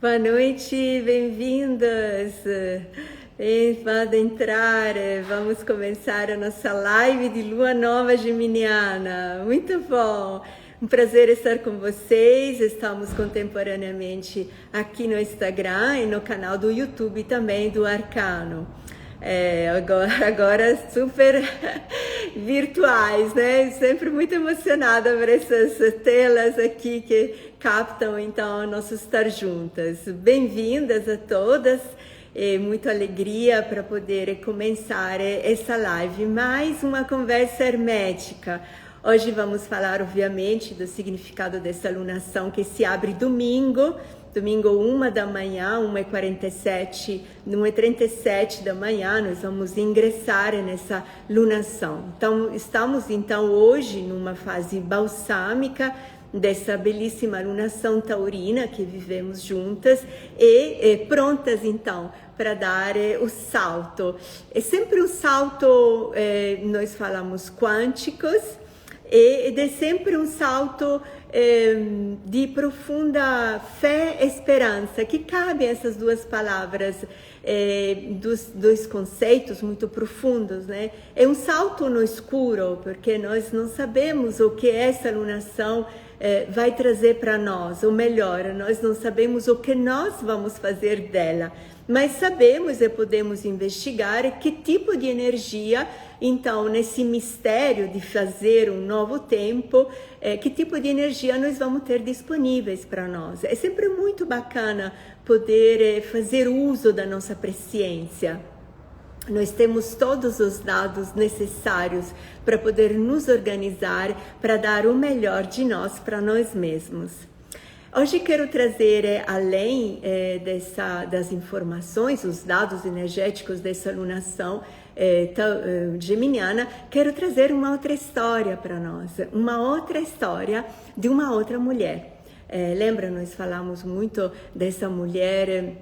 Boa noite, bem-vindas. Podem entrar, vamos começar a nossa live de Lua Nova Geminiana. Muito bom, um prazer estar com vocês. Estamos contemporaneamente aqui no Instagram e no canal do YouTube também do Arcano. Agora super virtuais, né? Sempre muito emocionada por essas telas aqui que captam então nosso estar juntas. Bem-vindas a todas, muita alegria para poder começar essa live, mais uma conversa hermética. Hoje vamos falar obviamente do significado dessa lunação que se abre domingo 1 da manhã, 1h47, 1h37 da manhã, nós vamos ingressar nessa lunação. Então, estamos hoje numa fase balsâmica dessa belíssima lunação taurina que vivemos juntas e prontas então para dar o salto. É sempre um salto, nós falamos quânticos, e é sempre um salto de profunda fé e esperança, que cabem essas duas palavras, dos dois conceitos muito profundos, né? É um salto no escuro, porque nós não sabemos o que essa lunação vai trazer para nós, ou melhor, nós não sabemos o que nós vamos fazer dela, mas sabemos e podemos investigar que tipo de energia, então, nesse mistério de fazer um novo tempo, que tipo de energia nós vamos ter disponíveis para nós. É sempre muito bacana poder fazer uso da nossa presciência. Nós temos todos os dados necessários para poder nos organizar, para dar o melhor de nós para nós mesmos. Hoje quero trazer, além das informações, os dados energéticos dessa lunação geminiana, quero trazer uma outra história para nós, uma outra história de uma outra mulher. Lembra, nós falamos muito dessa mulher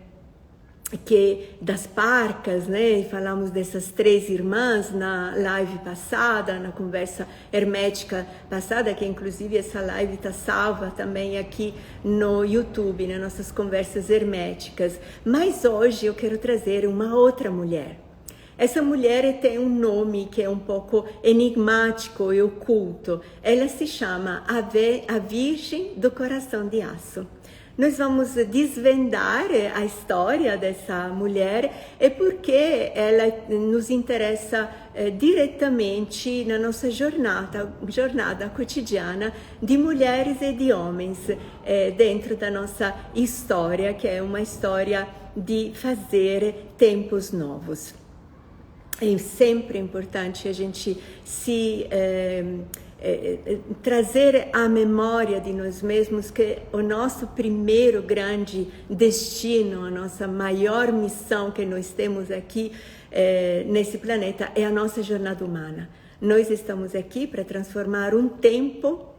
das parcas, né? Falamos dessas 3 irmãs na live passada, na conversa hermética passada, que inclusive essa live está salva também aqui no YouTube, nas nossas conversas herméticas. Mas hoje eu quero trazer uma outra mulher. Essa mulher tem um nome que é um pouco enigmático e oculto. Ela se chama a Virgem do Coração de Aço. Nós vamos desvendar a história dessa mulher e porque ela nos interessa diretamente na nossa jornada cotidiana de mulheres e de homens dentro da nossa história, que é uma história de fazer tempos novos. É sempre importante a gente trazer à memória de nós mesmos que o nosso primeiro grande destino, a nossa maior missão que nós temos aqui nesse planeta é a nossa jornada humana. Nós estamos aqui para transformar um tempo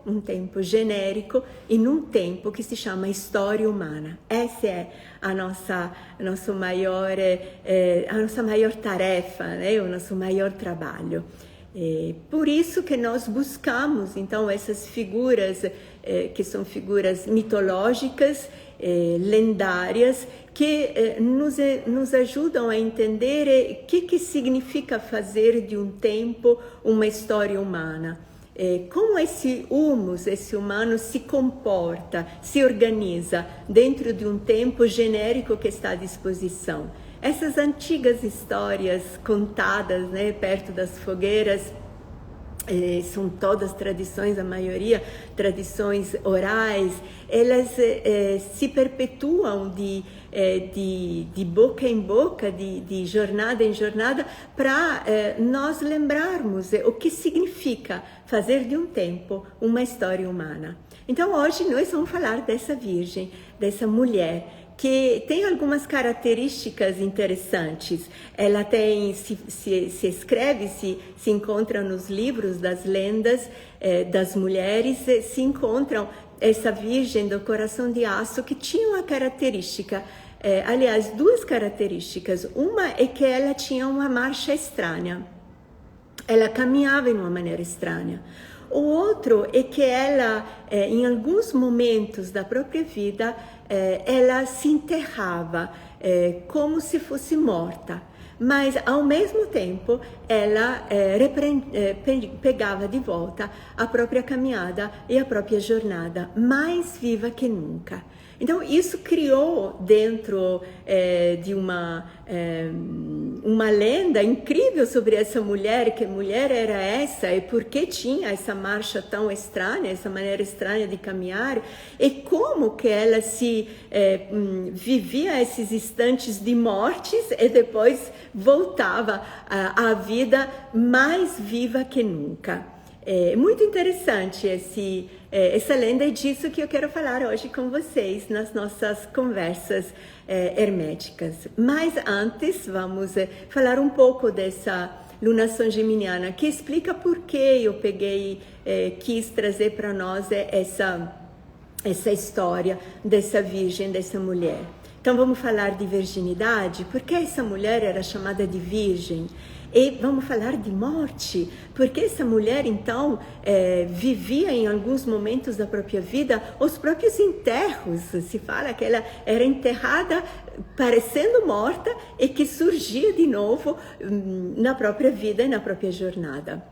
genérico em um tempo que se chama história humana. Essa é a nossa maior tarefa, né? O nosso maior trabalho. Por isso que nós buscamos então essas figuras que são figuras mitológicas, lendárias, que nos ajudam a entender o que significa fazer de um tempo uma história humana. Como esse humus, esse humano se comporta, se organiza dentro de um tempo genérico que está à disposição. Essas antigas histórias contadas, né, perto das fogueiras, são todas tradições, a maioria tradições orais, elas se perpetuam de boca em boca, de jornada em jornada, para nós lembrarmos o que significa fazer de um tempo uma história humana. Então hoje nós vamos falar dessa virgem, dessa mulher, que tem algumas características interessantes. Ela tem, se escreve, se encontra nos livros das lendas das mulheres, se encontram essa Virgem do Coração de Aço que tinha uma característica, aliás, 2 características. Uma é que ela tinha uma marcha estranha, ela caminhava de uma maneira estranha. O outro é que ela, em alguns momentos da própria vida, ela se enterrava como se fosse morta. Mas, ao mesmo tempo, ela pegava de volta a própria caminhada e a própria jornada, mais viva que nunca. Então, isso criou dentro de uma lenda incrível sobre essa mulher, que mulher era essa e por que tinha essa marcha tão estranha, essa maneira estranha de caminhar, e como que ela vivia esses instantes de mortes e depois voltava à vida mais viva que nunca. É muito interessante essa lenda, é disso que eu quero falar hoje com vocês nas nossas conversas herméticas. Mas antes, vamos falar um pouco dessa lunação geminiana, que explica por que eu quis trazer para nós essa história dessa virgem, dessa mulher. Então vamos falar de virginidade, porque essa mulher era chamada de virgem. E vamos falar de morte, porque essa mulher então vivia em alguns momentos da própria vida os próprios enterros. Se fala que ela era enterrada parecendo morta e que surgia de novo na própria vida e na própria jornada.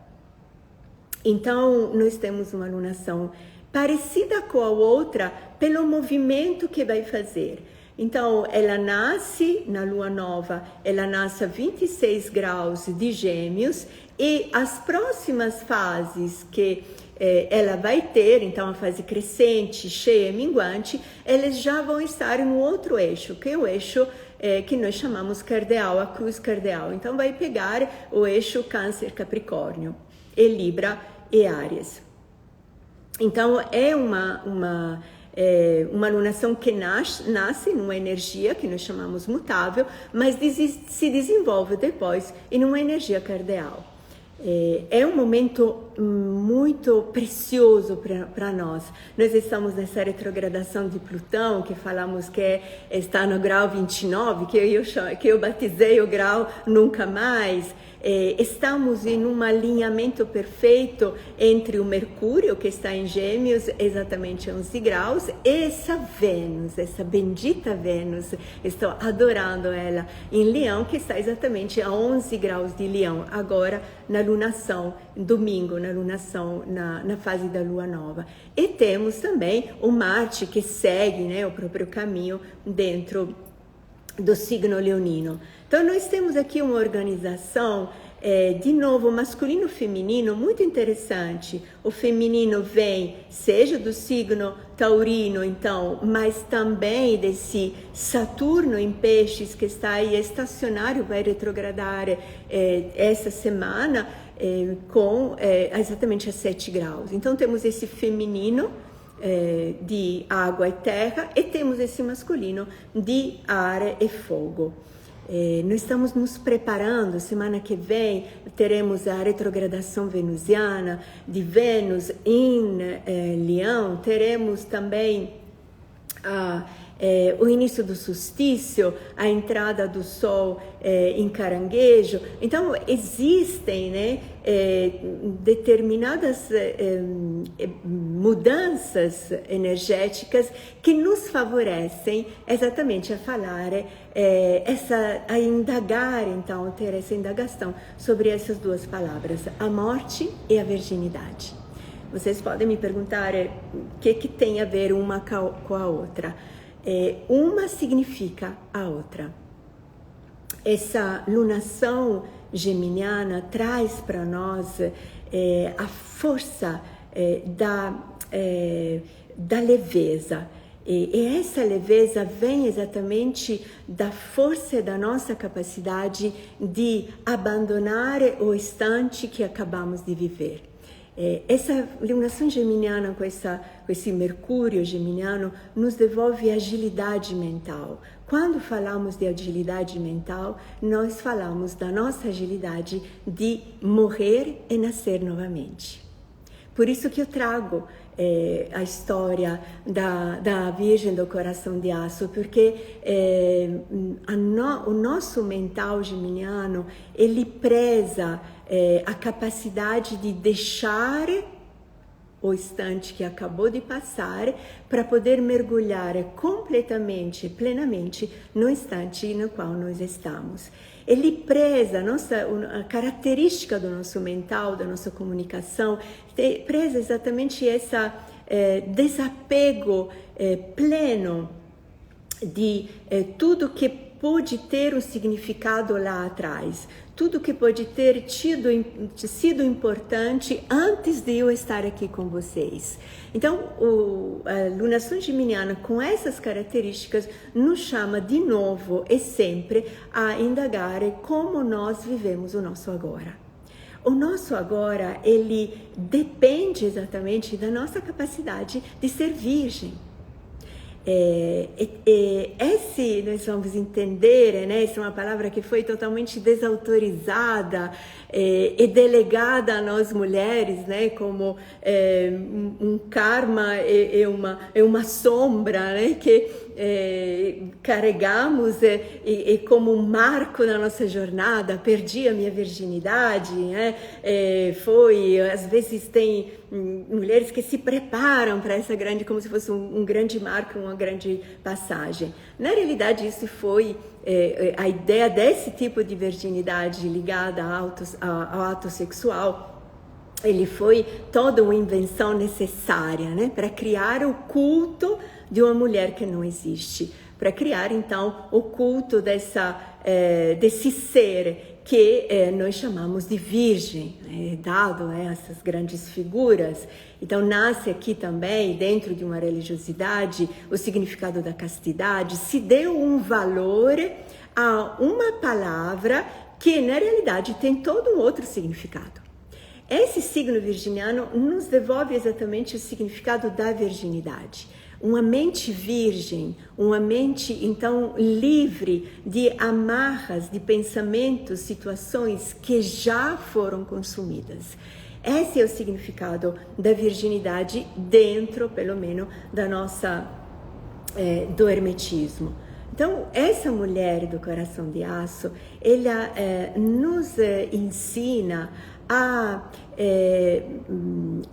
Então nós temos uma alunação parecida com a outra pelo movimento que vai fazer. Então, ela nasce na lua nova, ela nasce a 26 graus de Gêmeos, e as próximas fases que ela vai ter, então a fase crescente, cheia e minguante, elas já vão estar no outro eixo, que é o eixo que nós chamamos cardeal, a cruz cardeal. Então, vai pegar o eixo Câncer, Capricórnio, e Libra e Áries. Então, é uma alunação que nasce numa energia que nós chamamos mutável, mas se desenvolve depois em uma energia cardeal. É um momento muito precioso para nós. Nós estamos nessa retrogradação de Plutão, que falamos que está no grau 29, que eu batizei o grau Nunca Mais. Estamos em um alinhamento perfeito entre o Mercúrio, que está em Gêmeos, exatamente 11 graus, e essa Vênus, essa bendita Vênus, estou adorando ela, em Leão, que está exatamente a 11 graus de Leão, agora na lunação, domingo, na lunação, na fase da lua nova. E temos também o Marte, que segue, né, o próprio caminho dentro do signo leonino. Então, nós temos aqui uma organização, de novo, masculino e feminino, muito interessante. O feminino vem, seja do signo taurino, então, mas também desse Saturno em peixes, que está aí estacionário, vai retrogradar essa semana, com exatamente a 7 graus. Então, temos esse feminino, de água e terra, e temos esse masculino de ar e fogo. Nós estamos nos preparando, semana que vem teremos a retrogradação venusiana de Vênus em Leão, teremos também o início do solstício, a entrada do Sol em Caranguejo. Então, existem, né, determinadas mudanças energéticas que nos favorecem exatamente a falar, a indagar, então, ter essa indagação sobre essas duas palavras, a morte e a virginidade. Vocês podem me perguntar o que tem a ver uma com a outra. Uma significa a outra. Essa lunação geminiana traz para nós a força da leveza. E essa leveza vem exatamente da força da nossa capacidade de abandonar o instante que acabamos de viver. Essa lunação geminiana com esse Mercúrio geminiano nos devolve agilidade mental. Quando falamos de agilidade mental, nós falamos da nossa agilidade de morrer e nascer novamente. Por isso que eu trago a história da Virgem do Coração de Aço, porque o nosso mental geminiano, ele preza a capacidade de deixar o instante que acabou de passar, para poder mergulhar completamente, plenamente, no instante no qual nós estamos. Ele preza a característica do nosso mental, da nossa comunicação, preza exatamente esse desapego pleno de tudo que pode ter um significado lá atrás, tudo que pode ter sido importante antes de eu estar aqui com vocês. Então, a lunação geminiana, com essas características, nos chama de novo e sempre a indagar como nós vivemos o nosso agora. O nosso agora, ele depende exatamente da nossa capacidade de ser virgem. Nós vamos entender, né? Essa é uma palavra que foi totalmente desautorizada e delegada a nós mulheres, né? Como um karma e uma sombra, né? Que carregamos e como um marco na nossa jornada. Perdi a minha virginidade, né? Às vezes tem mulheres que se preparam para essa grande, como se fosse um grande marco, uma grande passagem. Na realidade, isso foi a ideia desse tipo de virginidade ligada ao ato sexual. Ele foi toda uma invenção necessária, né, para criar o culto de uma mulher que não existe, para criar então o culto desse ser que nós chamamos de virgem, dado essas grandes figuras. Então nasce aqui também, dentro de uma religiosidade, o significado da castidade, se deu um valor a uma palavra que na realidade tem todo um outro significado. Esse signo virginiano nos devolve exatamente o significado da virginidade. Uma mente virgem, uma mente então livre de amarras, de pensamentos, situações que já foram consumidas. Esse é o significado da virginidade dentro, pelo menos, do hermetismo. Então, essa mulher do coração de aço, ela nos ensina a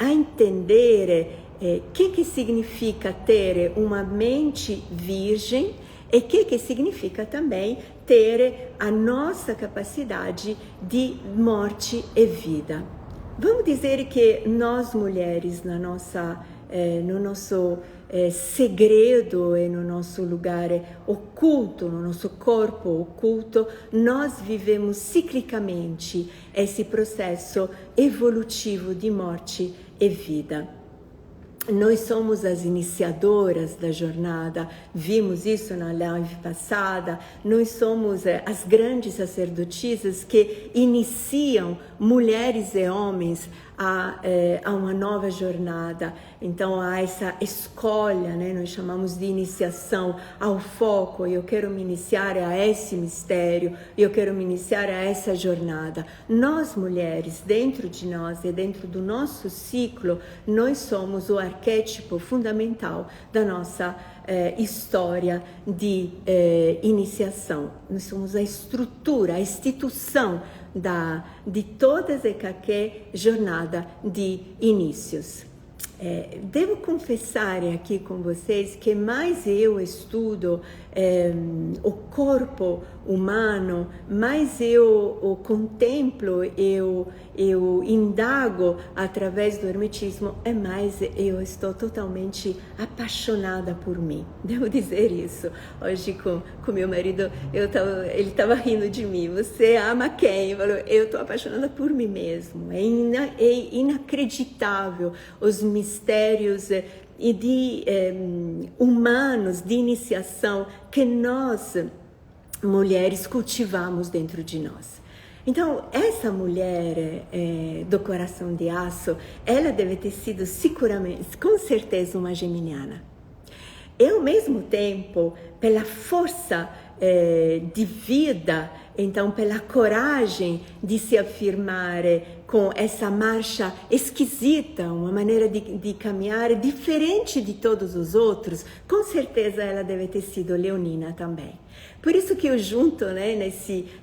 entender que significa ter uma mente virgem e que significa também ter a nossa capacidade de morte e vida. Vamos dizer que nós mulheres, no nosso segredo e no nosso lugar oculto, no nosso corpo oculto, nós vivemos ciclicamente esse processo evolutivo de morte e vida. Nós somos as iniciadoras da jornada, vimos isso na live passada. Nós somos as grandes sacerdotisas que iniciam mulheres e homens a uma nova jornada. Então, há essa escolha, né? Nós chamamos de iniciação ao foco. Eu quero me iniciar a esse mistério, eu quero me iniciar a essa jornada. Nós, mulheres, dentro de nós e dentro do nosso ciclo, nós somos o arquétipo fundamental da nossa história de iniciação. Nós somos a estrutura, a instituição de toda essa jornada de inícios. Devo confessar aqui com vocês que mais eu estudo o corpo humano, mais eu o contemplo, eu indago através do hermetismo, é mais eu estou totalmente apaixonada por mim. Devo dizer isso. Hoje com meu marido, ele estava rindo de mim. Você ama quem? Eu estou apaixonada por mim mesmo. É inacreditável os mistérios humanos de iniciação que nós mulheres cultivamos dentro de nós. Então, essa mulher do coração de aço, ela deve ter sido seguramente, com certeza, uma geminiana. E ao mesmo tempo, pela força de vida, então pela coragem de se afirmar com essa marcha esquisita, uma maneira de caminhar diferente de todos os outros. Com certeza ela deve ter sido leonina também. Por isso que eu junto, né,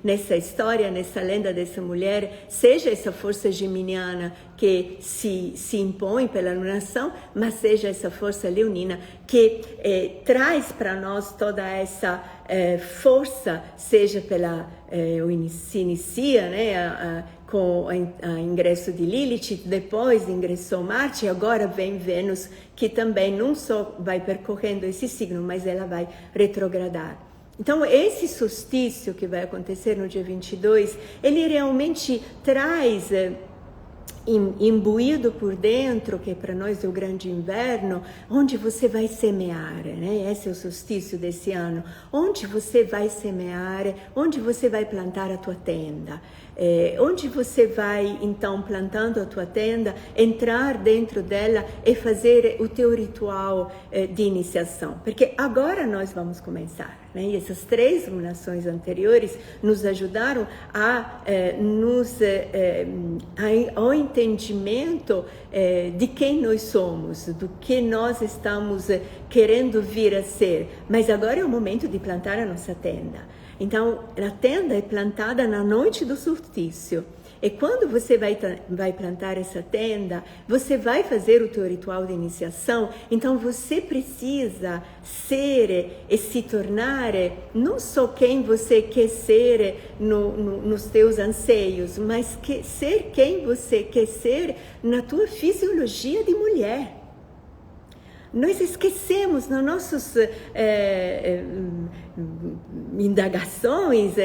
nessa história, nessa lenda dessa mulher, seja essa força geminiana que se impõe pela alunação, mas seja essa força leonina que traz para nós toda essa força, seja se inicia, né, com o ingresso de Lilith, depois ingressou Marte, e agora vem Vênus, que também não só vai percorrendo esse signo, mas ela vai retrogradar. Então, esse solstício que vai acontecer no dia 22, ele realmente traz, imbuído por dentro, que para nós é o grande inverno, onde você vai semear, né? Esse é o solstício desse ano. Onde você vai semear, onde você vai plantar a tua tenda. Onde você vai, então, plantando a tua tenda, entrar dentro dela e fazer o teu ritual de iniciação. Porque agora nós vamos começar, né? E essas 3 lunações anteriores nos ajudaram ao entendimento de quem nós somos, do que nós estamos querendo vir a ser. Mas agora é o momento de plantar a nossa tenda. Então, a tenda é plantada na noite do solstício. E quando você vai plantar essa tenda, você vai fazer o teu ritual de iniciação. Então, você precisa ser e se tornar não só quem você quer ser nos teus anseios, mas ser quem você quer ser na tua fisiologia de mulher. Nós esquecemos nas nossas indagações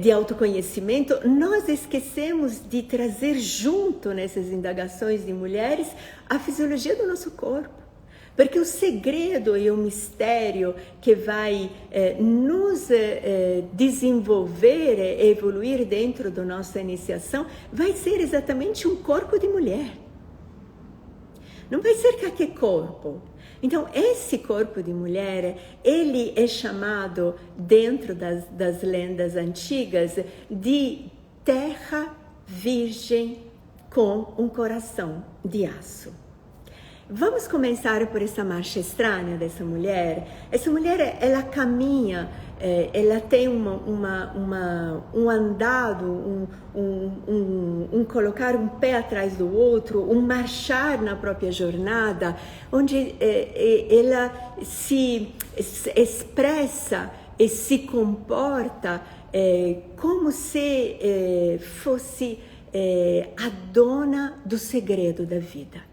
de autoconhecimento, nós esquecemos de trazer junto nessas indagações de mulheres a fisiologia do nosso corpo. Porque o segredo e o mistério que vai nos desenvolver e evoluir dentro da nossa iniciação vai ser exatamente um corpo de mulher. Não vai ser qualquer corpo. Então, esse corpo de mulher, ele é chamado, dentro das lendas antigas, de terra virgem com um coração de aço. Vamos começar por essa marcha estranha dessa mulher. Essa mulher, ela caminha, ela tem um andado, um colocar um pé atrás do outro, um marchar na própria jornada, onde ela se expressa e se comporta como se fosse a dona do segredo da vida.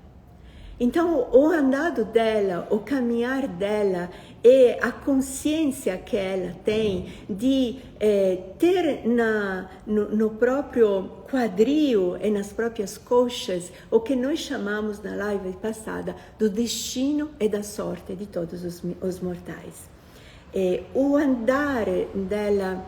Então, o andado dela, o caminhar dela é a consciência que ela tem de ter no próprio quadril e nas próprias coxas o que nós chamamos na live passada do destino e da sorte de todos os mortais. O andar dela,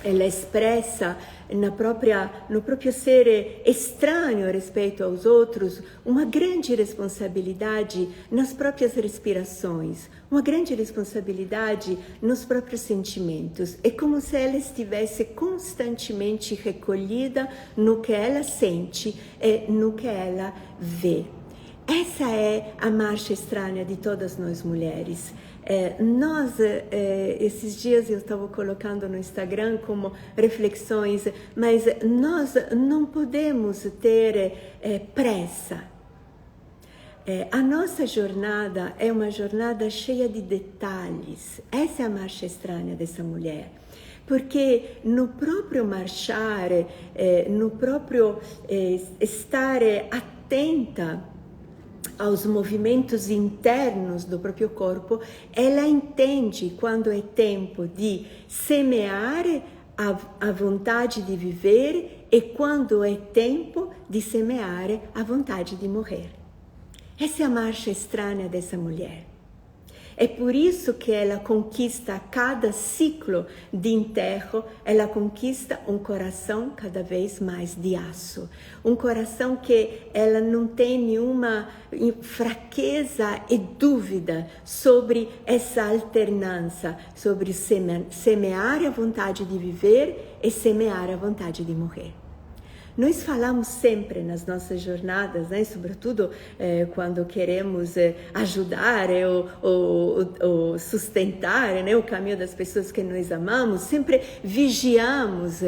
ela expressa no próprio ser estranho a respeito aos outros uma grande responsabilidade nas próprias respirações, uma grande responsabilidade nos próprios sentimentos. É como se ela estivesse constantemente recolhida no que ela sente e no que ela vê. Essa é a marcha estranha de todas nós mulheres. Esses dias eu estava colocando no Instagram como reflexões, mas nós não podemos ter pressa. A nossa jornada é uma jornada cheia de detalhes. Essa é a marcha estranha dessa mulher. Porque no próprio marchar, no próprio estar atenta aos movimentos internos do próprio corpo, ela entende quando é tempo de semear a vontade de viver e quando é tempo de semear a vontade de morrer. Essa é a marcha estranha dessa mulher. É por isso que ela conquista a cada ciclo de enterro, ela conquista um coração cada vez mais de aço. Um coração que ela não tem nenhuma fraqueza e dúvida sobre essa alternância, sobre semear a vontade de viver e semear a vontade de morrer. Nós falamos sempre nas nossas jornadas, né? Sobretudo quando queremos ajudar ou sustentar, né? O caminho das pessoas que nós amamos, sempre vigiamos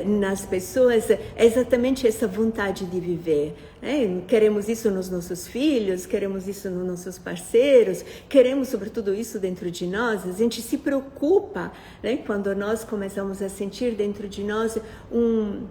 nas pessoas exatamente essa vontade de viver. Né? Queremos isso nos nossos filhos, queremos isso nos nossos parceiros, queremos sobretudo isso dentro de nós. A gente se preocupa, né? Quando nós começamos a sentir dentro de nós um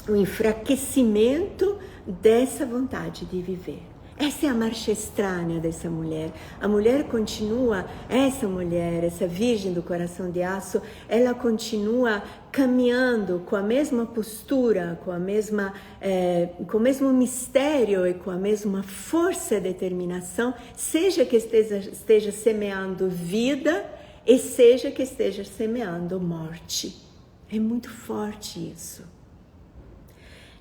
enfraquecimento dessa vontade de viver. Essa é a marcha estranha dessa mulher. A mulher continua, essa mulher, essa virgem do coração de aço, ela continua caminhando com a mesma postura, com o mesmo mistério e com a mesma força e determinação, seja que esteja semeando vida e seja que esteja semeando morte. É muito forte isso.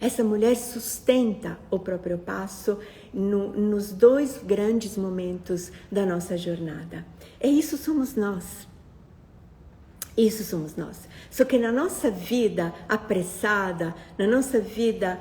Essa mulher sustenta o próprio passo nos dois grandes momentos da nossa jornada. E isso somos nós. Isso somos nós. Só que na nossa vida apressada, na nossa vida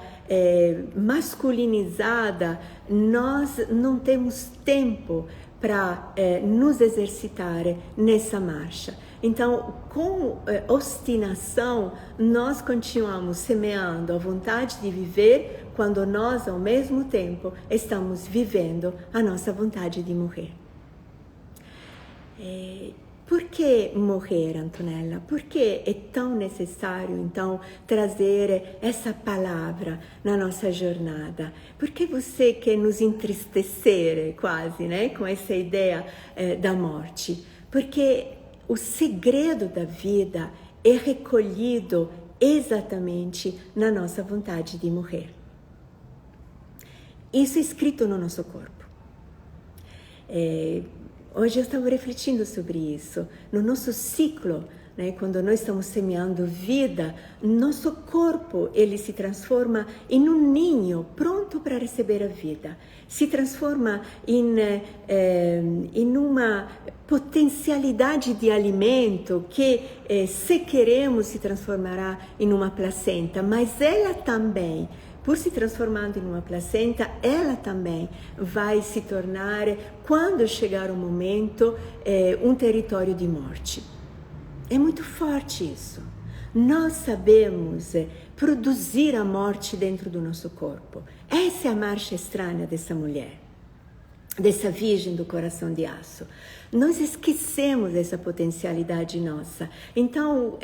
masculinizada, nós não temos tempo para nos exercitar nessa marcha. Então, com obstinação, nós continuamos semeando a vontade de viver quando nós, ao mesmo tempo, estamos vivendo a nossa vontade de morrer. Por que morrer, Antonella? Por que é tão necessário, então, trazer essa palavra na nossa jornada? Por que você quer nos entristecer, quase, né, com essa ideia da morte? Porque o segredo da vida é recolhido exatamente na nossa vontade de morrer. Isso é escrito no nosso corpo. Hoje eu estava refletindo sobre isso. No nosso ciclo, né, quando nós estamos semeando vida, nosso corpo ele se transforma em um ninho pronto para receber a vida. Se transforma em uma potencialidade de alimento que, se queremos, se transformará em uma placenta, mas ela também, por se transformando em uma placenta, ela também vai se tornar, quando chegar o momento, um território de morte. É muito forte isso. Nós sabemos produzir a morte dentro do nosso corpo. Essa é a marcha estranha dessa mulher, dessa virgem do coração de aço. Nós esquecemos essa potencialidade nossa. Então,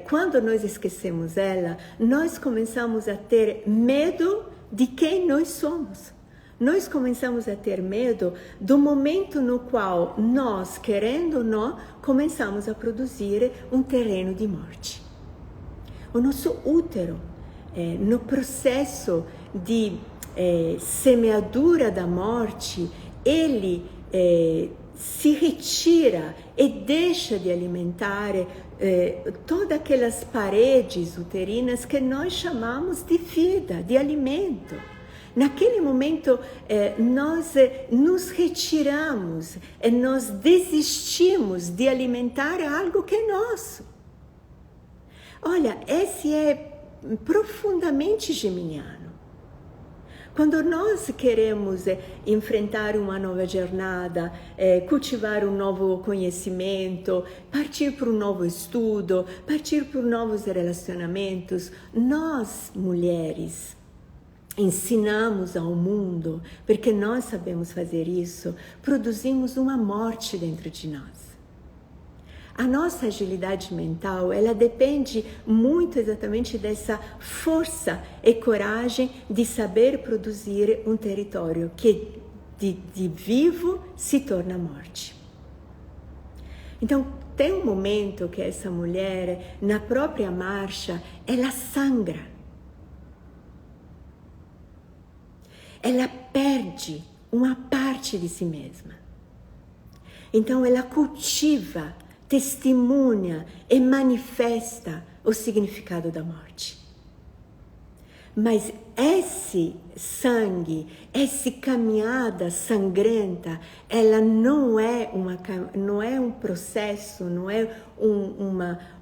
quando nós esquecemos ela, nós começamos a ter medo de quem nós somos. Nós começamos a ter medo do momento no qual nós, querendo ou não, começamos a produzir um terreno de morte. O nosso útero, no processo de semeadura da morte, ele se retira e deixa de alimentar todas aquelas paredes uterinas que nós chamamos de vida, de alimento. Naquele momento, nós nos retiramos, nós desistimos de alimentar algo que é nosso. Olha, esse é profundamente geminiano. Quando nós queremos enfrentar uma nova jornada, cultivar um novo conhecimento, partir para um novo estudo, partir por novos relacionamentos, nós, mulheres, ensinamos ao mundo, porque nós sabemos fazer isso, produzimos uma morte dentro de nós. A nossa agilidade mental, ela depende muito exatamente dessa força e coragem de saber produzir um território que de vivo se torna morte. Então, tem um momento que essa mulher, na própria marcha, ela sangra. Ela perde uma parte de si mesma. Então ela cultiva, testemunha e manifesta o significado da morte. Mas esse sangue, essa caminhada sangrenta, ela não é um processo, não é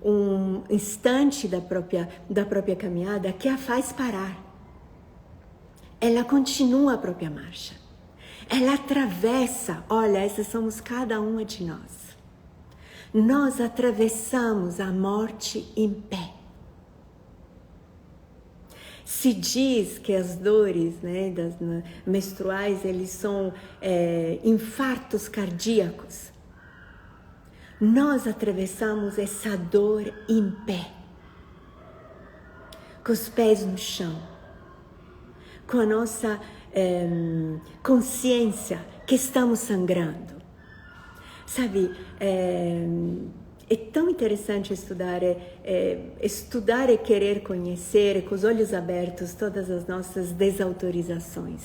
um instante da própria caminhada que a faz parar. Ela continua a própria marcha. Ela atravessa, olha, essas somos cada uma de nós. Nós atravessamos a morte em pé. Se diz que as dores, né, menstruais, eles são infartos cardíacos. Nós atravessamos essa dor em pé, com os pés no chão, com a nossa consciência que estamos sangrando. Sabe, é tão interessante estudar e querer conhecer com os olhos abertos todas as nossas desautorizações.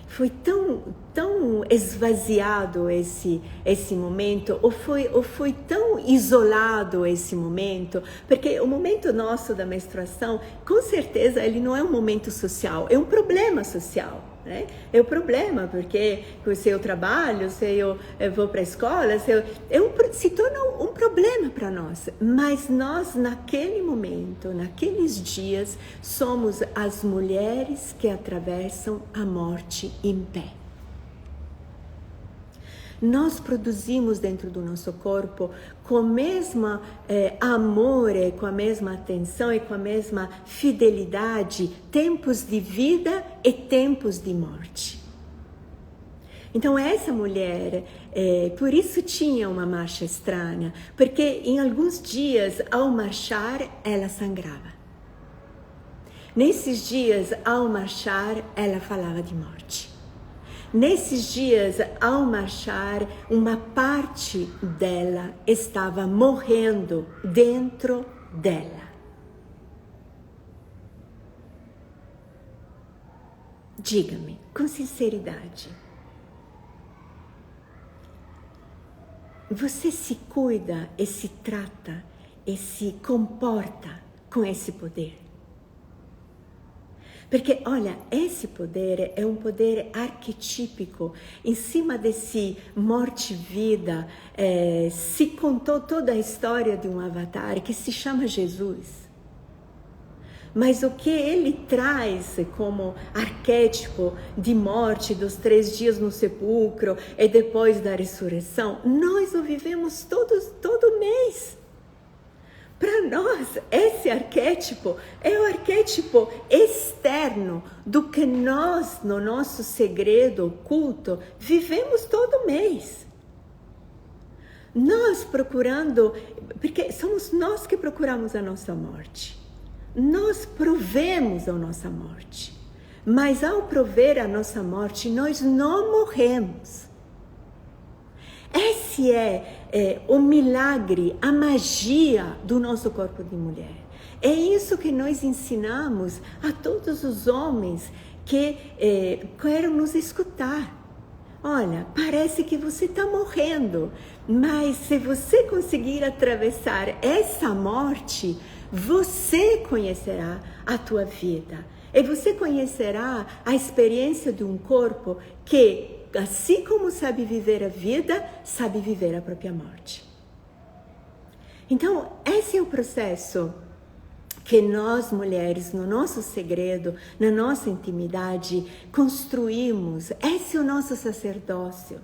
Foi tão esvaziado esse momento, ou foi tão isolado esse momento, porque o momento nosso da menstruação, com certeza, ele não é um momento social, é um problema social. Né? É o problema, porque se eu trabalho, se eu vou para a escola, se torna um problema para nós. Mas nós, naquele momento, naqueles dias, somos as mulheres que atravessam a morte em pé. Nós produzimos dentro do nosso corpo com o mesmo amor, com a mesma atenção e com a mesma fidelidade, tempos de vida e tempos de morte. Então essa mulher, por isso tinha uma marcha estranha, porque em alguns dias, ao marchar, ela sangrava. Nesses dias, ao marchar, ela falava de morte. Nesses dias, ao marchar, uma parte dela estava morrendo dentro dela. Diga-me, com sinceridade, você se cuida e se trata e se comporta com esse poder? Porque, olha, esse poder é um poder arquetípico. Em cima desse morte-vida, se contou toda a história de um avatar que se chama Jesus. Mas o que ele traz como arquétipo de morte, dos 3 dias no sepulcro e depois da ressurreição, nós o vivemos todo mês. Para nós, esse arquétipo é o arquétipo externo do que nós, no nosso segredo oculto, vivemos todo mês. Nós procurando, porque somos nós que procuramos a nossa morte. Nós provemos a nossa morte. Mas ao prover a nossa morte, nós não morremos. Esse é o milagre, a magia do nosso corpo de mulher. É isso que nós ensinamos a todos os homens que querem nos escutar. Olha, parece que você está morrendo, mas se você conseguir atravessar essa morte, você conhecerá a tua vida. E você conhecerá a experiência de um corpo que, assim como sabe viver a vida, sabe viver a própria morte. Então, esse é o processo que nós mulheres, no nosso segredo, na nossa intimidade, construímos. Esse é o nosso sacerdócio.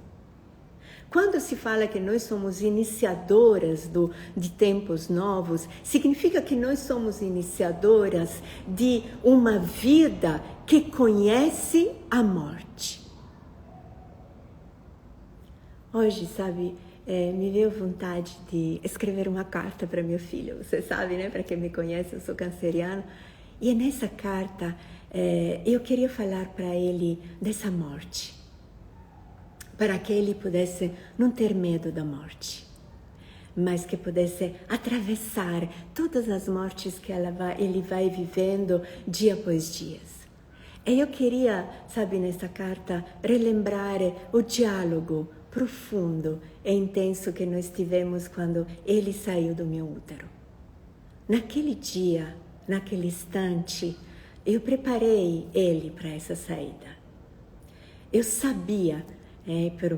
Quando se fala que nós somos iniciadoras de tempos novos, significa que nós somos iniciadoras de uma vida que conhece a morte. Hoje, sabe, me veio vontade de escrever uma carta para meu filho. Você sabe, né? Para quem me conhece, eu sou canceriano. E nessa carta, eu queria falar para ele dessa morte. Para que ele pudesse não ter medo da morte. Mas que pudesse atravessar todas as mortes que ele vai vivendo dia após dia. E eu queria, sabe, nessa carta, relembrar o diálogo profundo e intenso que nós tivemos quando ele saiu do meu útero. Naquele dia, naquele instante, eu preparei ele para essa saída. Eu sabia,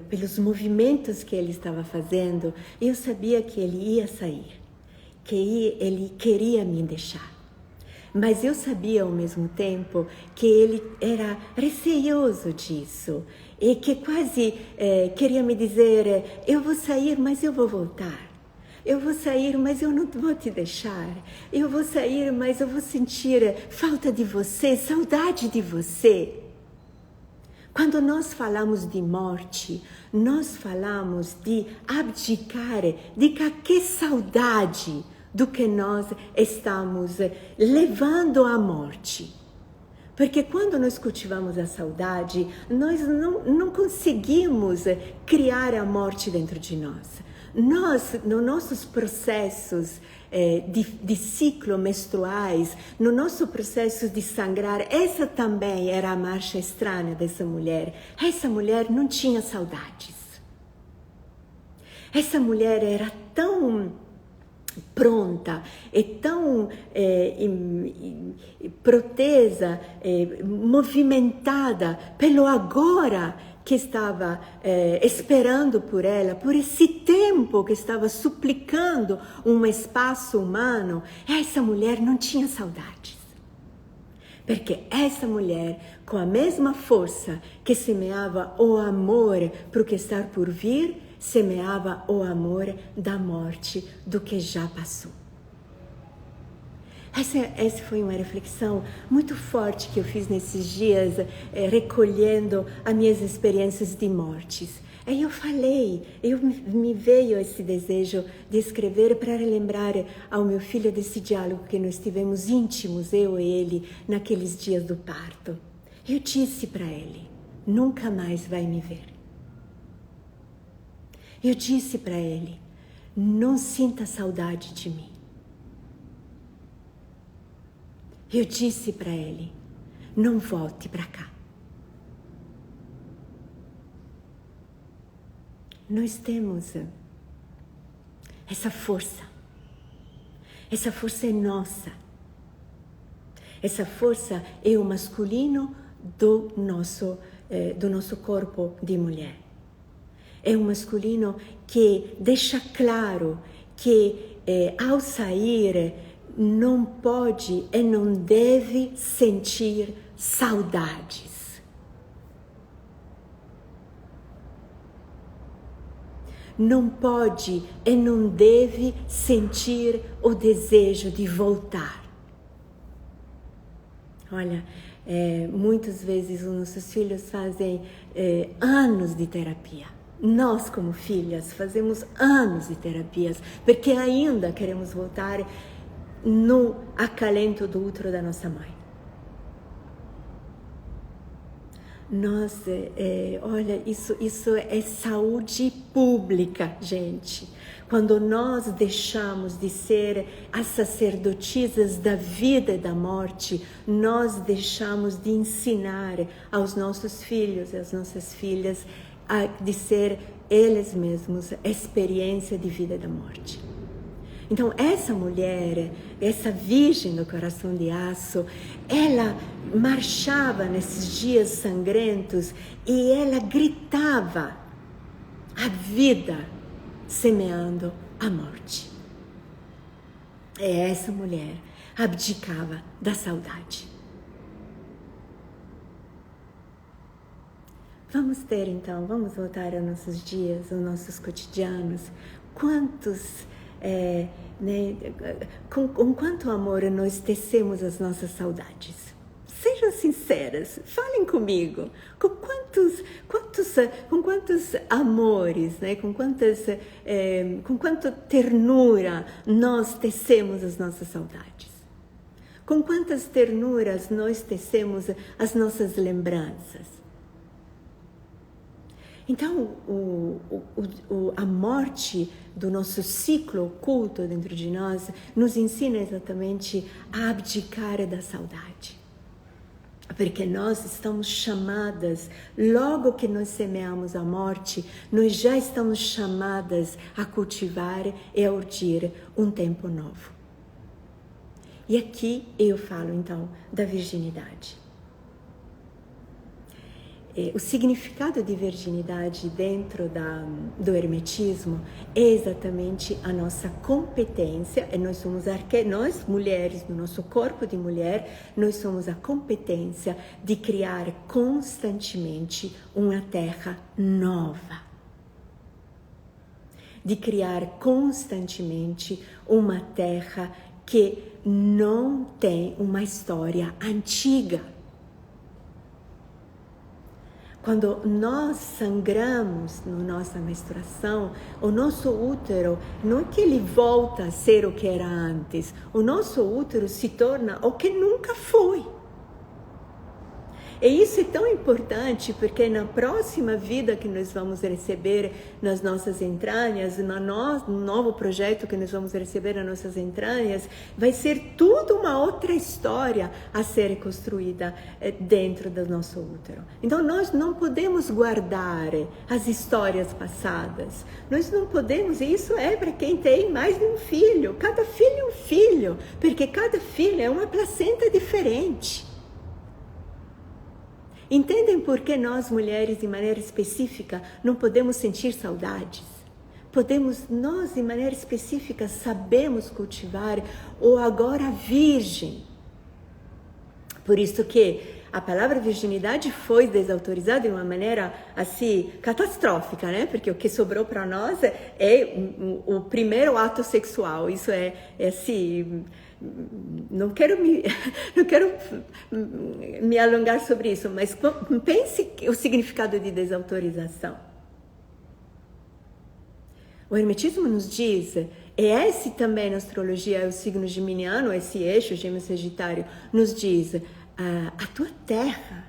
pelos movimentos que ele estava fazendo, eu sabia que ele ia sair, que ele queria me deixar. Mas eu sabia ao mesmo tempo que ele era receioso disso e que quase queria me dizer: eu vou sair, mas eu vou voltar. Eu vou sair, mas eu não vou te deixar. Eu vou sair, mas eu vou sentir falta de você, saudade de você. Quando nós falamos de morte, nós falamos de abdicar, de que saudade do que nós estamos levando à morte. Porque quando nós cultivamos a saudade, nós não conseguimos criar a morte dentro de nós. Nós, nos nossos processos de ciclo menstruais, no nosso processo de sangrar, essa também era a marcha estranha dessa mulher. Essa mulher não tinha saudades. Essa mulher era tão pronta e tão protesa, movimentada pelo agora que estava esperando por ela, por esse tempo que estava suplicando um espaço humano. Essa mulher não tinha saudades. Porque essa mulher, com a mesma força que semeava o amor para o que está por vir, semeava o amor da morte do que já passou. Essa foi uma reflexão muito forte que eu fiz nesses dias, recolhendo as minhas experiências de mortes. Aí eu falei, me veio esse desejo de escrever para relembrar ao meu filho desse diálogo que nós tivemos íntimos, eu e ele, naqueles dias do parto. Eu disse para ele: nunca mais vai me ver. Eu disse para ele: não sinta saudade de mim. Eu disse para ele: não volte para cá. Nós temos essa força. Essa força é nossa. Essa força é o masculino do nosso corpo de mulher. É um masculino que deixa claro que ao sair não pode e não deve sentir saudades. Não pode e não deve sentir o desejo de voltar. Olha, muitas vezes os nossos filhos fazem anos de terapia. Nós, como filhas, fazemos anos de terapias, porque ainda queremos voltar no acalento do útero da nossa mãe. Olha, isso é saúde pública, gente. Quando nós deixamos de ser as sacerdotisas da vida e da morte, nós deixamos de ensinar aos nossos filhos e às nossas filhas de ser eles mesmos a experiência de vida e da morte. Então, essa mulher, essa virgem do coração de aço, ela marchava nesses dias sangrentos e ela gritava a vida, semeando a morte. E essa mulher abdicava da saudade. Vamos voltar aos nossos dias, aos nossos cotidianos. Com quanto amor nós tecemos as nossas saudades? Sejam sinceras, falem comigo. Com quantos amores, né? com quanta ternura nós tecemos as nossas saudades? Com quantas ternuras nós tecemos as nossas lembranças? Então, a morte do nosso ciclo oculto dentro de nós nos ensina exatamente a abdicar da saudade. Porque nós estamos chamadas, logo que nós semeamos a morte, nós já estamos chamadas a cultivar e a urdir um tempo novo. E aqui eu falo então da virginidade. O significado de virginidade dentro do hermetismo é exatamente a nossa competência, e nós mulheres, no nosso corpo de mulher, nós somos a competência de criar constantemente uma terra nova. De criar constantemente uma terra que não tem uma história antiga. Quando nós sangramos na nossa menstruação, o nosso útero, não é que ele volta a ser o que era antes, o nosso útero se torna o que nunca foi. E isso é tão importante porque na próxima vida que nós vamos receber nas nossas entranhas, no novo projeto que nós vamos receber nas nossas entranhas, vai ser tudo uma outra história a ser construída dentro do nosso útero. Então nós não podemos guardar as histórias passadas. Nós não podemos, e isso é para quem tem mais de um filho. Cada filho é um filho, porque cada filho é uma placenta diferente. Entendem por que nós, mulheres, de maneira específica, não podemos sentir saudades? Nós, de maneira específica, sabemos cultivar o agora virgem. Por isso que a palavra virginidade foi desautorizada de uma maneira, assim, catastrófica, né? Porque o que sobrou para nós é o primeiro ato sexual. Isso é assim... Não quero me alongar sobre isso, mas pense o significado de desautorização. O hermetismo nos diz, e esse também na astrologia é o signo geminiano, esse eixo Gêmeos Sagitário, nos diz, a tua terra,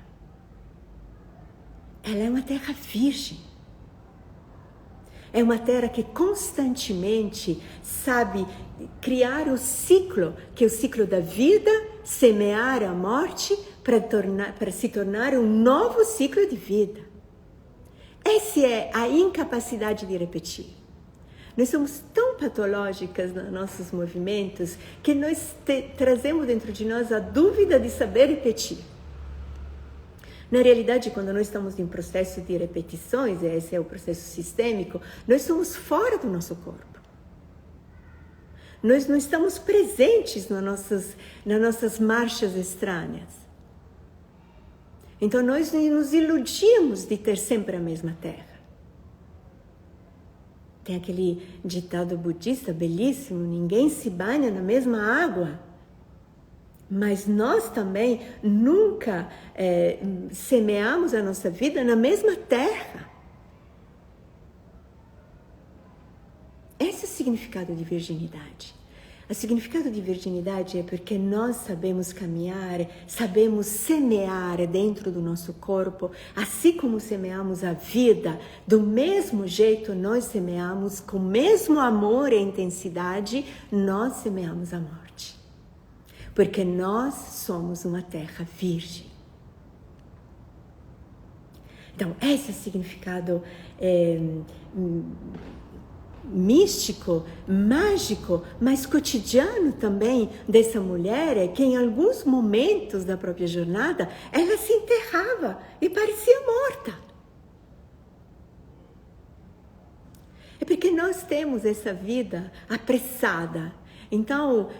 ela é uma terra virgem. É uma terra que constantemente sabe criar o ciclo, que é o ciclo da vida, semear a morte para se tornar um novo ciclo de vida. Essa é a incapacidade de repetir. Nós somos tão patológicas nos nossos movimentos que nós trazemos dentro de nós a dúvida de saber repetir. Na realidade, quando nós estamos em processo de repetições, e esse é o processo sistêmico, nós somos fora do nosso corpo. Nós não estamos presentes nas nossas marchas estranhas. Então, nós nos iludimos de ter sempre a mesma terra. Tem aquele ditado budista belíssimo, ninguém se banha na mesma água. Mas nós também nunca semeamos a nossa vida na mesma terra. Esse é o significado de virginidade. O significado de virginidade é porque nós sabemos caminhar, sabemos semear dentro do nosso corpo, assim como semeamos a vida, do mesmo jeito nós semeamos, com o mesmo amor e intensidade, nós semeamos a morte. Porque nós somos uma terra virgem. Então, esse é o significado místico, mágico, mas cotidiano também dessa mulher, que em alguns momentos da própria jornada, ela se enterrava e parecia morta. É porque nós temos essa vida apressada. Então,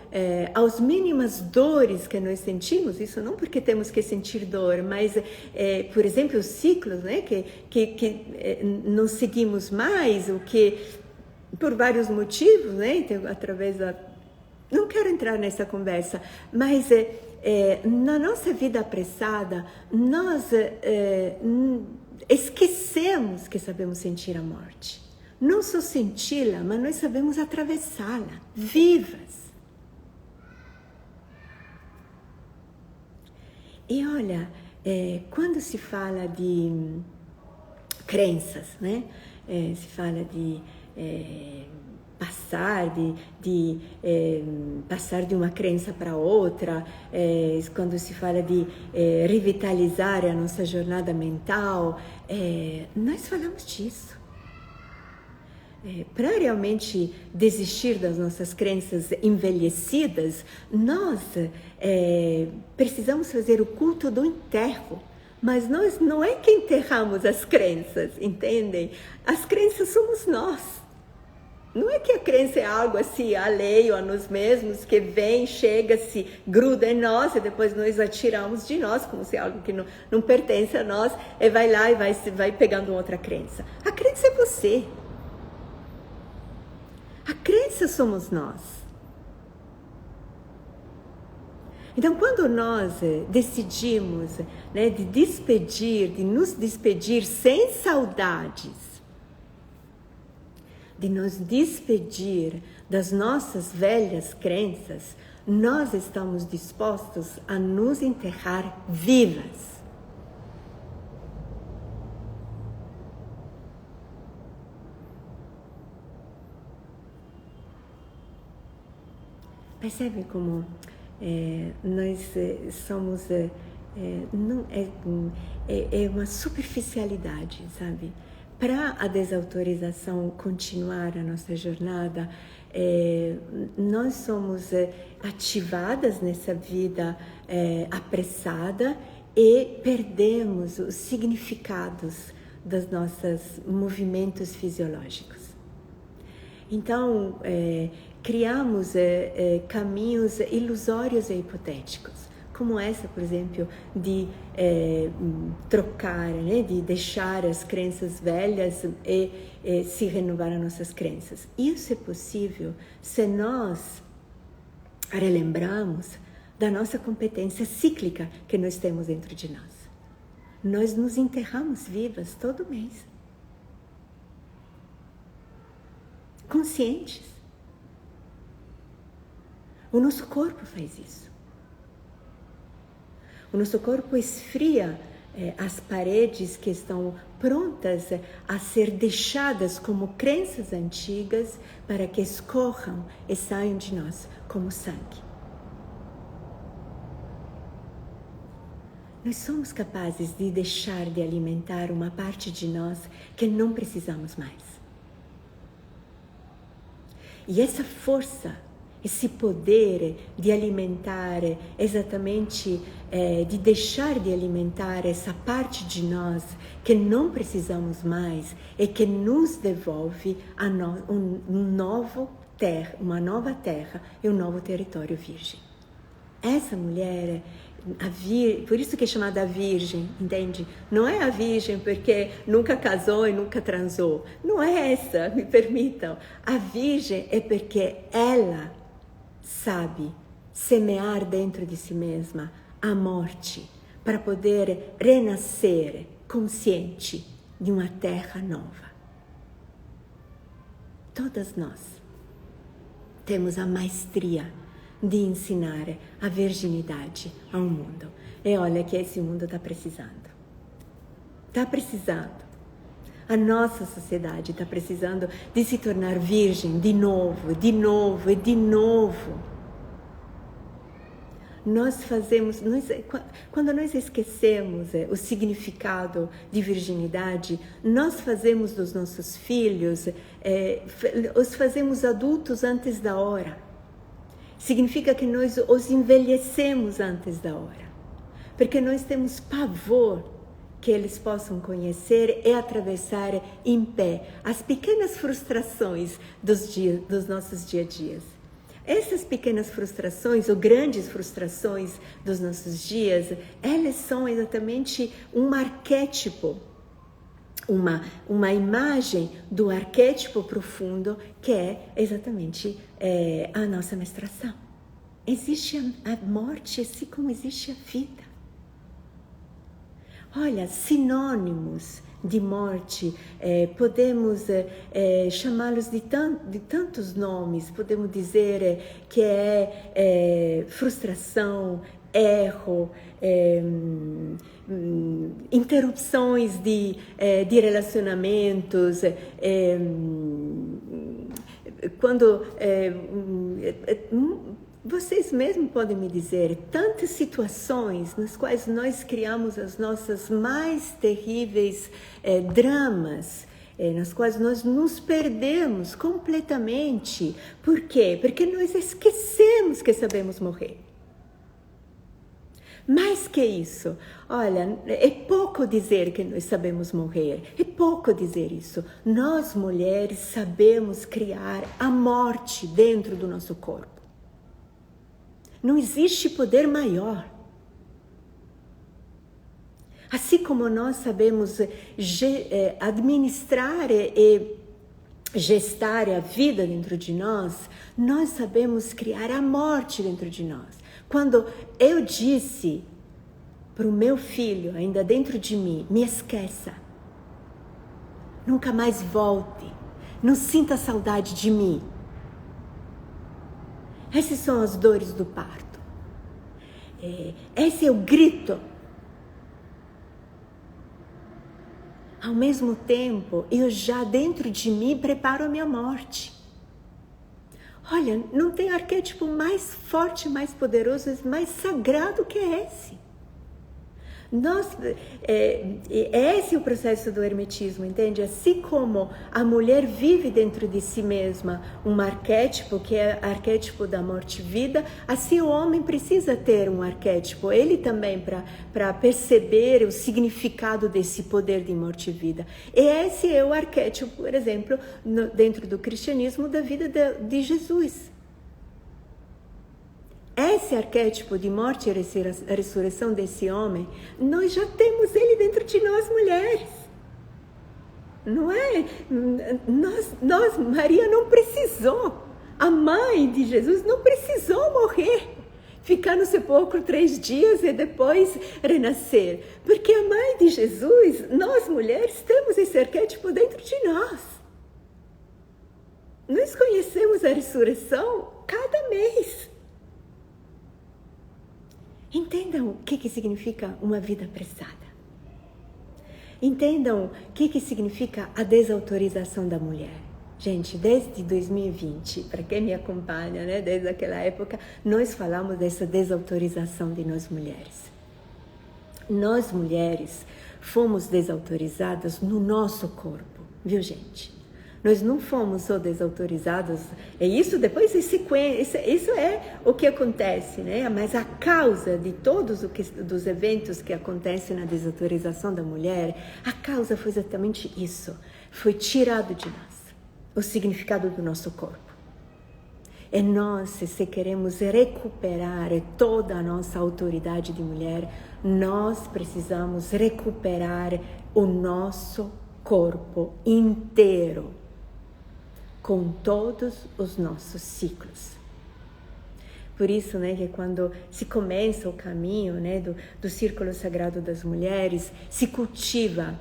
aos mínimas dores que nós sentimos, isso não porque temos que sentir dor, mas, por exemplo, os ciclos, né, que não seguimos mais, o que, por vários motivos, né, então, através da... Não quero entrar nessa conversa, mas na nossa vida apressada, nós esquecemos que sabemos sentir a morte. Não só senti-la, mas nós sabemos atravessá-la, vivas. E olha, quando se fala de crenças, né? Se fala de passar de uma crença para outra, quando se fala de revitalizar a nossa jornada mental, nós falamos disso. Para realmente desistir das nossas crenças envelhecidas, nós precisamos fazer o culto do enterro. Mas nós não é que enterramos as crenças, entendem? As crenças somos nós. Não é que a crença é algo assim, alheio a nós mesmos, que vem, chega, se gruda em nós e depois nós atiramos de nós, como se é algo que não pertence a nós, e vai lá e vai pegando outra crença. A crença é você. A crença somos nós. Então, quando nós decidimos, né, de nos despedir sem saudades, de nos despedir das nossas velhas crenças, nós estamos dispostos a nos enterrar vivas. Percebe como nós somos... não, é uma superficialidade, sabe? Para a desautorização continuar a nossa jornada, nós somos ativadas nessa vida apressada e perdemos os significados dos nossos movimentos fisiológicos. Então, criamos caminhos ilusórios e hipotéticos, como essa, por exemplo, de trocar, né, de deixar as crenças velhas e se renovar as nossas crenças. Isso é possível se nós relembrarmos da nossa competência cíclica que nós temos dentro de nós. Nós nos enterramos vivas todo mês, conscientes. O nosso corpo faz isso. O nosso corpo esfria as paredes que estão prontas a ser deixadas como crenças antigas para que escorram e saiam de nós como sangue. Nós somos capazes de deixar de alimentar uma parte de nós que não precisamos mais. E essa força, esse poder de alimentar exatamente, de deixar de alimentar essa parte de nós que não precisamos mais e que nos devolve uma nova terra e um novo território virgem. Essa mulher, por isso que é chamada a virgem, entende? Não é a virgem porque nunca casou e nunca transou. Não é essa, me permitam. A virgem é porque ela sabe semear dentro de si mesma a morte para poder renascer consciente de uma terra nova. Todas nós temos a maestria de ensinar a virginidade ao mundo. E olha que esse mundo está precisando. Está precisando. A nossa sociedade está precisando de se tornar virgem de novo, de novo e de novo. Quando nós esquecemos o significado de virginidade, nós fazemos dos nossos filhos, os fazemos adultos antes da hora. Significa que nós os envelhecemos antes da hora, porque nós temos pavor que eles possam conhecer e atravessar em pé as pequenas frustrações dos nossos dia a dias. Essas pequenas frustrações ou grandes frustrações dos nossos dias, elas são exatamente um arquétipo, uma imagem do arquétipo profundo que é exatamente a nossa menstruação. Existe a morte assim como existe a vida. Olha, sinônimos de morte, podemos chamá-los de tantos nomes, podemos dizer que é frustração, erro, interrupções de relacionamentos, quando vocês mesmos podem me dizer tantas situações nas quais nós criamos as nossas mais terríveis dramas, nas quais nós nos perdemos completamente. Por quê? Porque nós esquecemos que sabemos morrer. Mais que isso, olha, é pouco dizer que nós sabemos morrer, é pouco dizer isso. Nós mulheres sabemos criar a morte dentro do nosso corpo. Não existe poder maior. Assim como nós sabemos administrar e gestar a vida dentro de nós, nós sabemos criar a morte dentro de nós. Quando eu disse para o meu filho, ainda dentro de mim, me esqueça, nunca mais volte, não sinta saudade de mim. Essas são as dores do parto. Esse é o grito. Ao mesmo tempo, eu já dentro de mim preparo a minha morte. Olha, não tem arquétipo mais forte, mais poderoso, mais sagrado que esse. Esse é o processo do hermetismo, entende? Assim como a mulher vive dentro de si mesma um arquétipo, que é o arquétipo da morte-vida, assim o homem precisa ter um arquétipo, ele também, para perceber o significado desse poder de morte-vida. E esse é o arquétipo, por exemplo, dentro do cristianismo, da vida de Jesus. Esse arquétipo de morte e ressurreição desse homem, nós já temos ele dentro de nós mulheres. Não é? Maria não precisou, a mãe de Jesus não precisou morrer, ficar no sepulcro 3 dias e depois renascer. Porque a mãe de Jesus, nós mulheres, temos esse arquétipo dentro de nós. Nós conhecemos a ressurreição cada mês. Entendam o que significa uma vida apressada. Entendam o que significa a desautorização da mulher. Gente, desde 2020, para quem me acompanha, né, desde aquela época, nós falamos dessa desautorização de nós mulheres. Nós mulheres fomos desautorizadas no nosso corpo, viu, gente? Nós não fomos só desautorizados, isso depois isso é o que acontece, né? Mas a causa de todos dos eventos que acontecem na desautorização da mulher, a causa foi exatamente isso, foi tirado de nós o significado do nosso corpo. E nós, se queremos recuperar toda a nossa autoridade de mulher, nós precisamos recuperar o nosso corpo inteiro, com todos os nossos ciclos. Por isso, né, que quando se começa o caminho, né, do círculo sagrado das mulheres, se cultiva.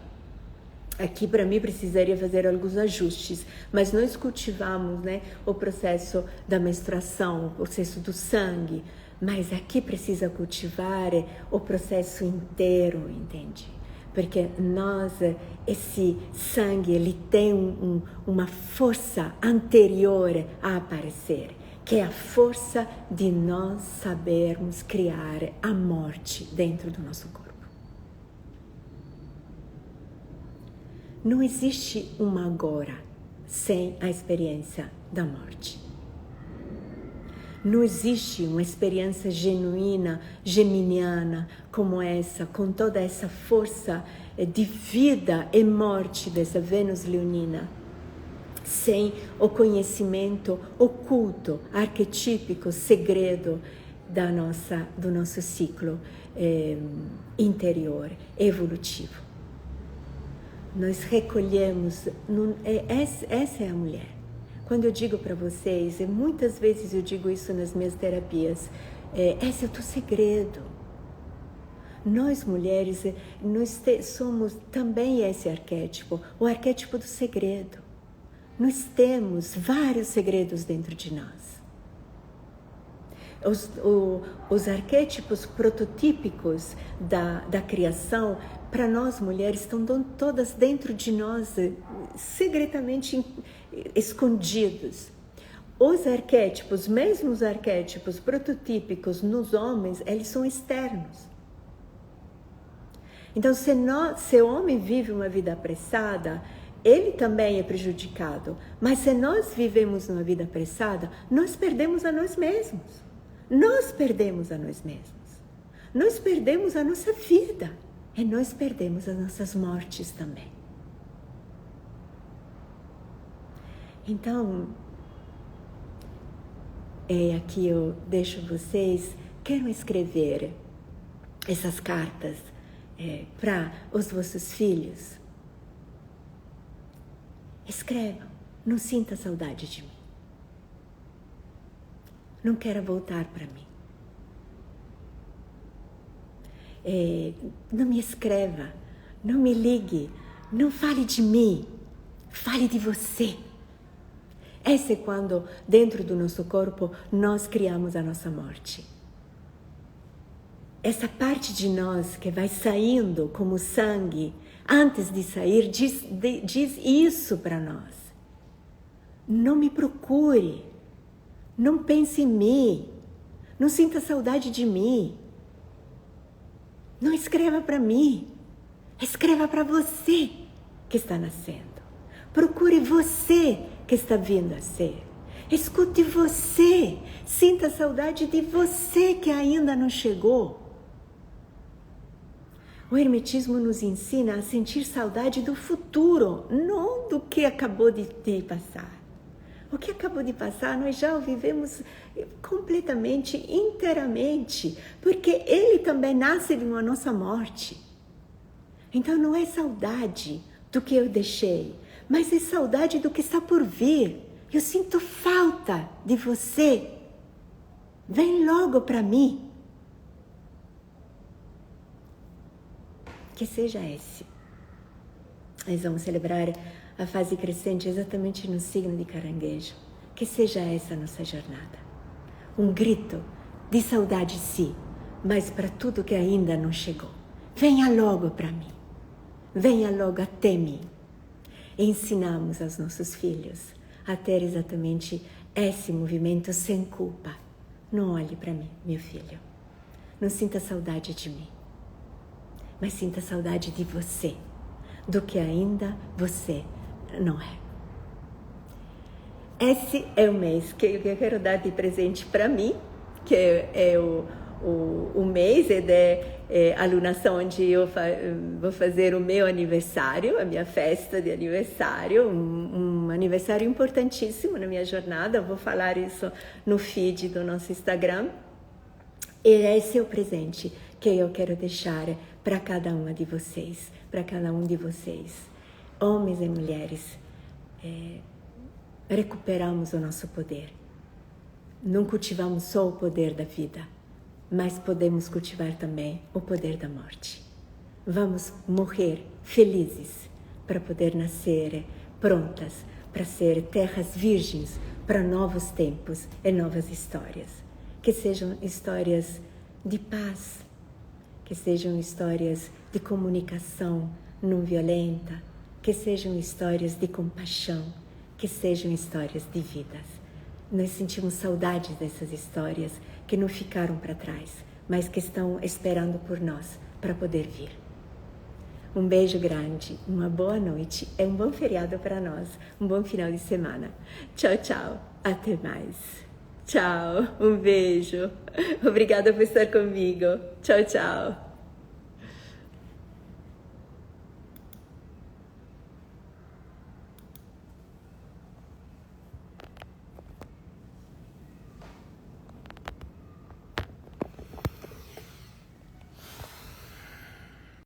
Aqui, para mim, precisaria fazer alguns ajustes, mas nós cultivamos, né, o processo da menstruação, o processo do sangue, mas aqui precisa cultivar o processo inteiro, entende? Porque esse sangue, ele tem uma força anterior a aparecer, que é a força de nós sabermos criar a morte dentro do nosso corpo. Não existe uma agora sem a experiência da morte. Não existe uma experiência genuína, geminiana, como essa, com toda essa força de vida e morte dessa Vênus leonina, sem o conhecimento oculto, arquetípico, segredo do nosso ciclo interior, evolutivo. Nós recolhemos, essa é a mulher. Quando eu digo para vocês, e muitas vezes eu digo isso nas minhas terapias, esse é o teu segredo. Nós mulheres, somos também esse arquétipo, o arquétipo do segredo. Nós temos vários segredos dentro de nós. Os arquétipos prototípicos da criação, para nós mulheres, estão todas dentro de nós, segredamente escondidos. os arquétipos, mesmo os arquétipos prototípicos nos homens, eles são externos. Então, se o homem vive uma vida apressada, ele também é prejudicado. Mas se nós vivemos uma vida apressada, nós perdemos a nós mesmos. Nós perdemos a nós mesmos. Nós perdemos a nossa vida. E nós perdemos as nossas mortes também. Então, aqui eu deixo vocês, quero escrever essas cartas para os vossos filhos. Escrevam, não sinta saudade de mim. Não quero voltar para mim. Não me escreva, não me ligue, não fale de mim, fale de você. Esse é quando, dentro do nosso corpo, nós criamos a nossa morte. Essa parte de nós que vai saindo como sangue, antes de sair, diz isso para nós. Não me procure, não pense em mim, não sinta saudade de mim. Não escreva para mim, escreva para você que está nascendo. Procure você que está vindo a ser. Escute você, sinta saudade de você que ainda não chegou. O Hermetismo nos ensina a sentir saudade do futuro, não do que acabou de passar. O que acabou de passar, nós já o vivemos completamente, inteiramente, porque ele também nasce de uma nossa morte. Então não é saudade do que eu deixei, mas é saudade do que está por vir. Eu sinto falta de você. Vem logo para mim. Que seja esse. Nós vamos celebrar a fase crescente exatamente no signo de Caranguejo. Que seja essa a nossa jornada. Um grito de saudade, sim, mas para tudo que ainda não chegou. Venha logo para mim. Venha logo até mim. E ensinamos aos nossos filhos a ter exatamente esse movimento sem culpa. Não olhe para mim, meu filho. Não sinta saudade de mim, mas sinta saudade de você, do que ainda você não é. Esse é o mês que eu quero dar de presente para mim, que é o mês de alunação, onde eu vou fazer o meu aniversário, a minha festa de aniversário, um aniversário importantíssimo na minha jornada. Eu vou falar isso no feed do nosso Instagram. E esse é o presente que eu quero deixar para cada uma de vocês, para cada um de vocês, homens e mulheres. Recuperamos o nosso poder. Não cultivamos só o poder da vida, mas podemos cultivar também o poder da morte. Vamos morrer felizes para poder nascer prontas, para ser terras virgens para novos tempos e novas histórias. Que sejam histórias de paz, que sejam histórias de comunicação não violenta, que sejam histórias de compaixão, que sejam histórias de vidas. Nós sentimos saudades dessas histórias que não ficaram para trás, mas que estão esperando por nós para poder vir. Um beijo grande, uma boa noite e um bom feriado para nós, um bom final de semana. Tchau, tchau, até mais. Tchau, um beijo. Obrigada por estar comigo. Tchau, tchau.